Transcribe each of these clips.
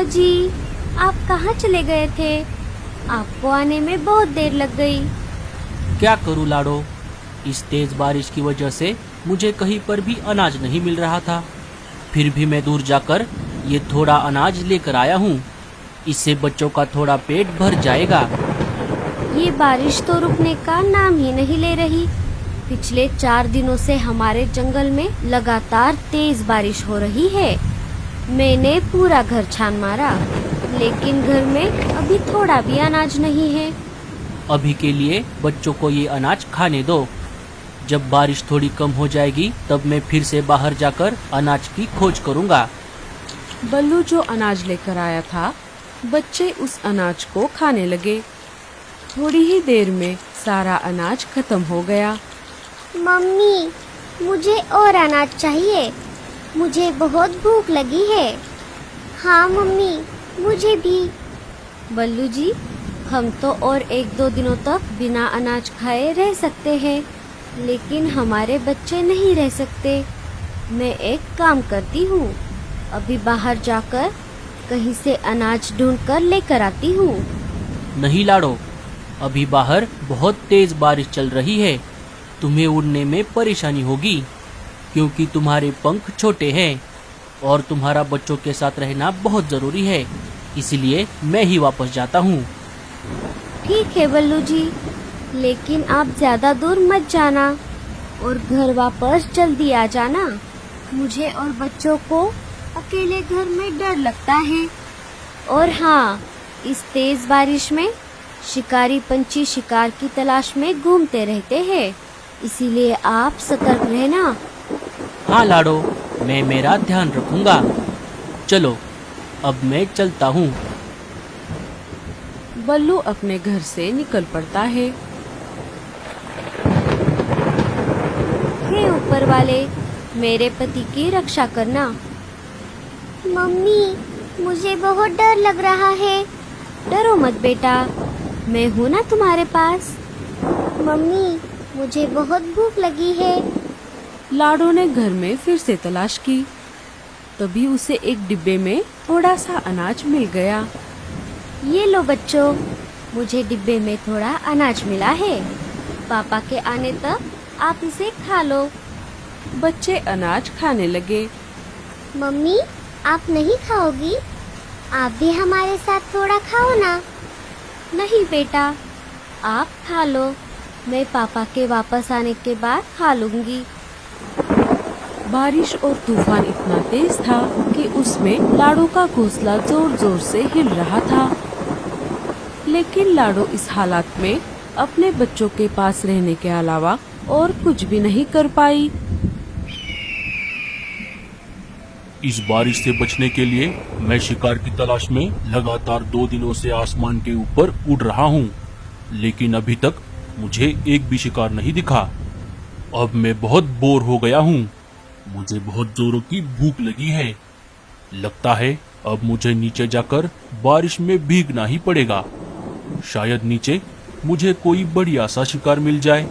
जी, आप कहाँ चले गए थे? आपको आने में बहुत देर लग गई। क्या करूँ लाडो, इस तेज बारिश की वजह से मुझे कहीं पर भी अनाज नहीं मिल रहा था। फिर भी मैं दूर जाकर ये थोड़ा अनाज लेकर आया हूँ। इससे बच्चों का थोड़ा पेट भर जाएगा। ये बारिश तो रुकने का नाम ही नहीं ले रही। पिछले 4 दिनों से हमारे जंगल में लगातार तेज बारिश हो रही है। मैंने पूरा घर छान मारा, लेकिन घर में अभी थोड़ा भी अनाज नहीं है। अभी के लिए बच्चों को ये अनाज खाने दो। जब बारिश थोड़ी कम हो जाएगी तब मैं फिर से बाहर जाकर अनाज की खोज करूँगा। बल्लू जो अनाज लेकर आया था, बच्चे उस अनाज को खाने लगे। थोड़ी ही देर में सारा अनाज खत्म हो गया। मम्मी, मुझे और अनाज चाहिए। मुझे बहुत भूख लगी है। हाँ मम्मी, मुझे भी। बल्लू जी, हम तो और 1-2 दिनों तक बिना अनाज खाए रह सकते हैं, लेकिन हमारे बच्चे नहीं रह सकते। मैं एक काम करती हूँ, अभी बाहर जाकर कहीं से अनाज ढूंढकर लेकर आती हूँ। नहीं लाडो, अभी बाहर बहुत तेज बारिश चल रही है। तुम्हें उड़ने में परेशानी होगी, क्योंकि तुम्हारे पंख छोटे हैं और तुम्हारा बच्चों के साथ रहना बहुत जरूरी है। इसलिए मैं ही वापस जाता हूँ। ठीक है बल्लू जी, लेकिन आप ज्यादा दूर मत जाना और घर वापस जल्दी आ जाना। मुझे और बच्चों को अकेले घर में डर लगता है। और हाँ, इस तेज बारिश में शिकारी पंछी शिकार की तलाश में घूमते रहते हैं, इसीलिए आप सतर्क रहना। हाँ लाडो, मैं मेरा ध्यान रखूंगा। चलो, अब मैं चलता हूँ। बल्लू अपने घर से निकल पड़ता है। हे ऊपर वाले, मेरे पति की रक्षा करना। मम्मी, मुझे बहुत डर लग रहा है। डरो मत बेटा, मैं हूँ ना तुम्हारे पास। मम्मी, मुझे बहुत भूख लगी है। लाडो ने घर में फिर से तलाश की। तभी उसे एक डिब्बे में थोड़ा सा अनाज मिल गया। ये लो बच्चों, मुझे डिब्बे में थोड़ा अनाज मिला है। पापा के आने तक आप इसे खा लो। बच्चे अनाज खाने लगे। मम्मी, आप नहीं खाओगी? आप भी हमारे साथ थोड़ा खाओ ना। नहीं बेटा, आप खा लो। मैं पापा के वापस आने के बाद खा लूंगी। बारिश और तूफान इतना तेज था कि उसमें लाडो का घोंसला जोर जोर से हिल रहा था। लेकिन लाडो इस हालात में अपने बच्चों के पास रहने के अलावा और कुछ भी नहीं कर पाई। इस बारिश से बचने के लिए मैं शिकार की तलाश में लगातार 2 दिनों से आसमान के ऊपर उड़ रहा हूँ, लेकिन अभी तक मुझे एक भी शिकार नहीं दिखा। अब मैं बहुत बोर हो गया हूँ। मुझे बहुत जोरों की भूख लगी है। लगता है अब मुझे नीचे जाकर बारिश में भीगना ही पड़ेगा। शायद नीचे मुझे कोई बढ़िया सा शिकार मिल जाए।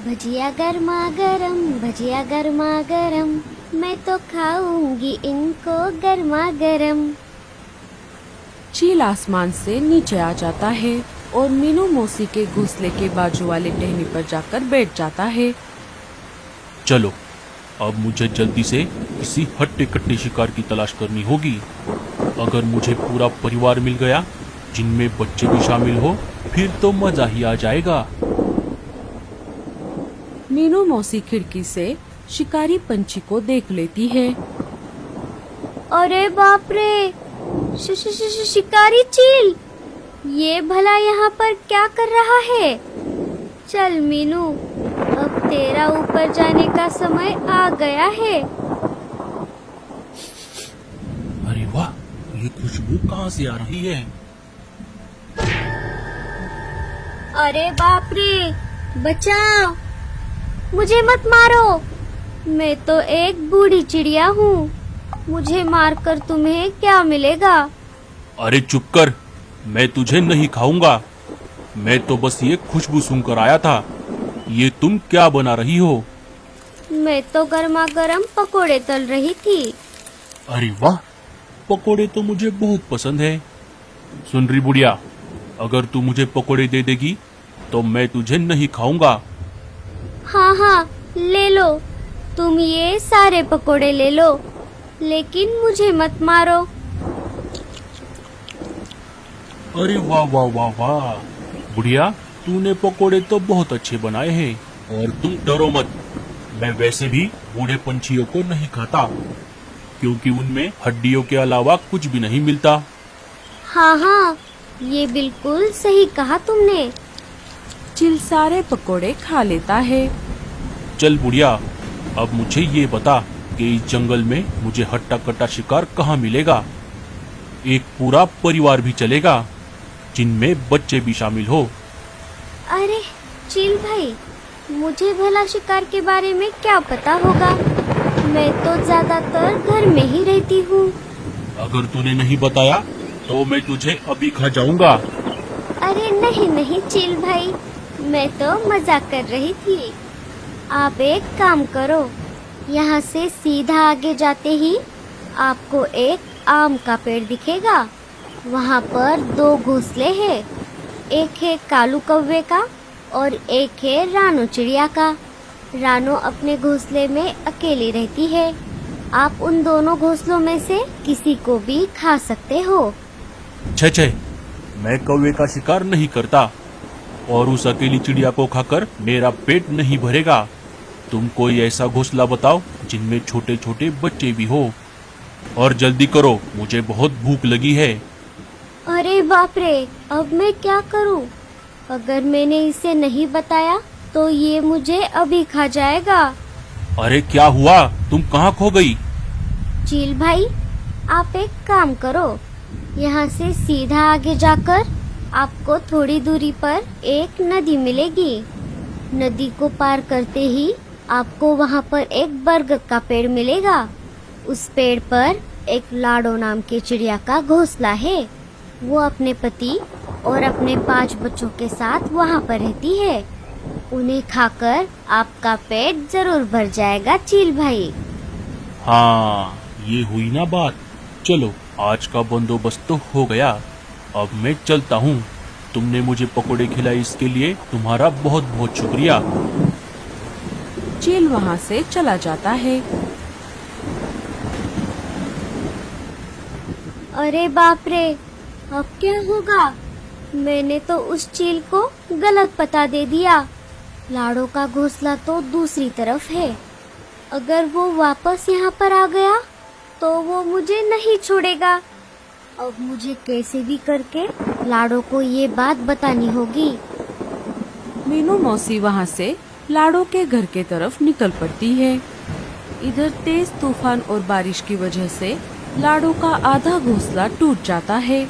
भजिया गर्मा गरम, भजिया गर्मा गरम, मैं तो खाऊंगी इनको गर्मा गरम। चील आसमान से नीचे आ जाता है और मीनू मौसी के घोंसले के बाजू वाले टहनी पर जाकर बैठ जाता है। चलो, अब मुझे जल्दी से किसी हट्टे कट्टे शिकार की तलाश करनी होगी। अगर मुझे पूरा परिवार मिल गया, जिनमें बच्चे भी शामिल हो, फिर तो मजा ही आ जाएगा। मीनू मौसी खिड़की से शिकारी पंछी को देख लेती है। अरे बाप रे, शिकारी चील, ये भला यहाँ पर क्या कर रहा है? चल मीनू, अब तेरा ऊपर जाने का समय आ गया है। अरे वाह, ये खुशबू कहाँ से आ रही है? अरे बाप रे, बचाओ, मुझे मत मारो। मैं तो एक बूढ़ी चिड़िया हूँ, मुझे मारकर तुम्हें क्या मिलेगा? अरे चुप कर, मैं तुझे नहीं खाऊंगा। मैं तो बस ये खुशबू सुनकर आया था। ये तुम क्या बना रही हो? मैं तो गर्मा गर्म पकोड़े तल रही थी। अरे वाह, पकोड़े तो मुझे बहुत पसंद है। सुन रही बुढ़िया, अगर तू मुझे पकोड़े दे देगी तो मैं तुझे नहीं खाऊंगा। हाँ हाँ, ले लो, तुम ये सारे पकोड़े ले लो, लेकिन मुझे मत मारो। अरे वाह वाह वाह वाह, बुढ़िया तूने पकोड़े तो बहुत अच्छे बनाए हैं। और तुम डरो मत, मैं वैसे भी बूढ़े पंछियों को नहीं खाता, क्योंकि उनमें हड्डियों के अलावा कुछ भी नहीं मिलता। हाँ हाँ, ये बिल्कुल सही कहा तुमने। चील सारे पकोड़े खा लेता है। चल बुढ़िया, अब मुझे ये बता कि इस जंगल में मुझे हट्टा कट्टा शिकार कहाँ मिलेगा। एक पूरा परिवार भी चलेगा, जिनमें बच्चे भी शामिल हो। अरे चील भाई, मुझे भला शिकार के बारे में क्या पता होगा, मैं तो ज्यादातर घर में ही रहती हूँ। अगर तूने नहीं बताया तो मैं तुझे अभी खा जाऊंगा। अरे नहीं नहीं चील भाई, मैं तो मजाक कर रही थी। आप एक काम करो, यहाँ से सीधा आगे जाते ही आपको एक आम का पेड़ दिखेगा। वहाँ पर 2 घोंसले हैं, एक है कालू कौवे का और एक है रानो चिड़िया का। रानो अपने घोंसले में अकेली रहती है। आप उन दोनों घोंसलों में से किसी को भी खा सकते हो। छे, मैं कौवे का शिकार नहीं करता और उस अकेली चिड़िया को खाकर मेरा पेट नहीं भरेगा। तुम कोई ऐसा घोंसला बताओ जिनमें छोटे छोटे बच्चे भी हो, और जल्दी करो, मुझे बहुत भूख लगी है। अरे बाप रे, अब मैं क्या करूं? अगर मैंने इसे नहीं बताया तो ये मुझे अभी खा जाएगा। अरे क्या हुआ, तुम कहाँ खो गई? चील भाई, आप एक काम करो, यहाँ से सीधा आगे जाकर आपको थोड़ी दूरी पर एक नदी मिलेगी। नदी को पार करते ही आपको वहाँ पर एक बरगद का पेड़ मिलेगा। उस पेड़ पर एक लाडो नाम के चिड़िया का घोंसला है। वो अपने पति और अपने 5 बच्चों के साथ वहाँ पर रहती है। उन्हें खाकर आपका पेट जरूर भर जाएगा चील भाई। हाँ, ये हुई ना बात। चलो, आज का बंदोबस्त तो हो गया। अब मैं चलता हूँ। तुमने मुझे पकोड़े खिलाए, इसके लिए तुम्हारा बहुत बहुत शुक्रिया। चील वहाँ से चला जाता है। अरे बाप रे, अब क्या होगा? मैंने तो उस चील को गलत पता दे दिया। लाडो का घोंसला तो दूसरी तरफ है। अगर वो वापस यहाँ पर आ गया तो वो मुझे नहीं छोड़ेगा। अब मुझे कैसे भी करके लाडो को ये बात बतानी होगी। मीनू मौसी वहाँ से लाडो के घर के तरफ निकल पड़ती है। इधर तेज तूफान और बारिश की वजह से लाडो का आधा घोंसला टूट जाता है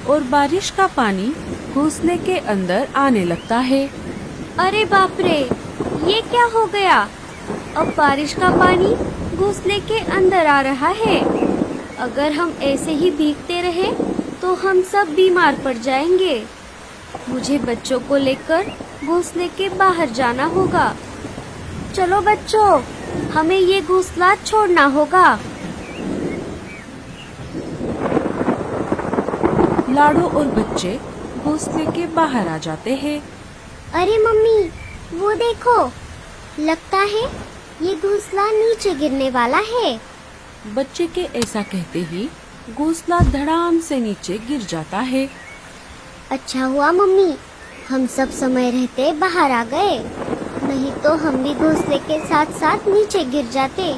और बारिश का पानी घोंसले के अंदर आने लगता है। अरे बाप रे, ये क्या हो गया? अब बारिश का पानी घोंसले के अंदर आ रहा है। अगर हम ऐसे ही भीगते रहे तो हम सब बीमार पड़ जाएंगे। मुझे बच्चों को लेकर घोंसले के बाहर जाना होगा। चलो बच्चों, हमें ये घोंसला छोड़ना होगा। लाडो और बच्चे घोंसले के बाहर आ जाते हैं। अरे मम्मी, वो देखो, लगता है ये घोंसला नीचे गिरने वाला है। बच्चे के ऐसा कहते ही घोंसला धड़ाम से नीचे गिर जाता है। अच्छा हुआ मम्मी, हम सब समय रहते बाहर आ गए, नहीं तो हम भी घोंसले के साथ साथ नीचे गिर जाते।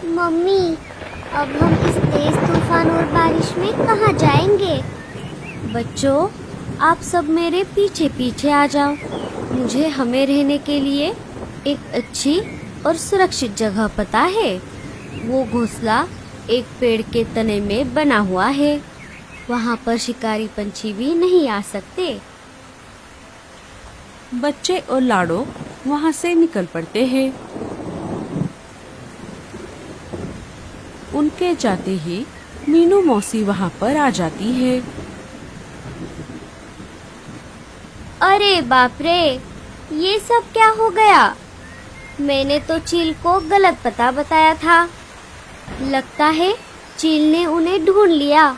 मम्मी, अब हम इस तेज तूफान और बारिश में कहाँ जाएंगे? बच्चों, आप सब मेरे पीछे पीछे आ जाओ। मुझे हमें रहने के लिए एक अच्छी और सुरक्षित जगह पता है। वो घोंसला एक पेड़ के तने में बना हुआ है। वहाँ पर शिकारी पंछी भी नहीं आ सकते। बच्चे और लाडो वहाँ से निकल पड़ते हैं। उनके जाते ही मीनू मौसी वहाँ पर आ जाती है। अरे बाप रे, ये सब क्या हो गया? मैंने तो चील को गलत पता बताया था। लगता है चील ने उन्हें ढूंढ लिया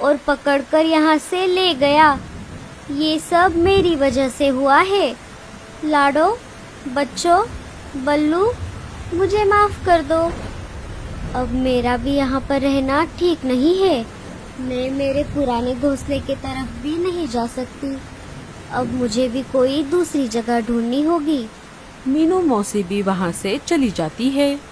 और पकड़कर यहाँ से ले गया। ये सब मेरी वजह से हुआ है। लाडो, बच्चों, बल्लू, मुझे माफ कर दो। अब मेरा भी यहाँ पर रहना ठीक नहीं है। मैं मेरे पुराने घोंसले की तरफ भी नहीं जा सकती। अब मुझे भी कोई दूसरी जगह ढूंढनी होगी। मीनू मौसी भी वहाँ से चली जाती है।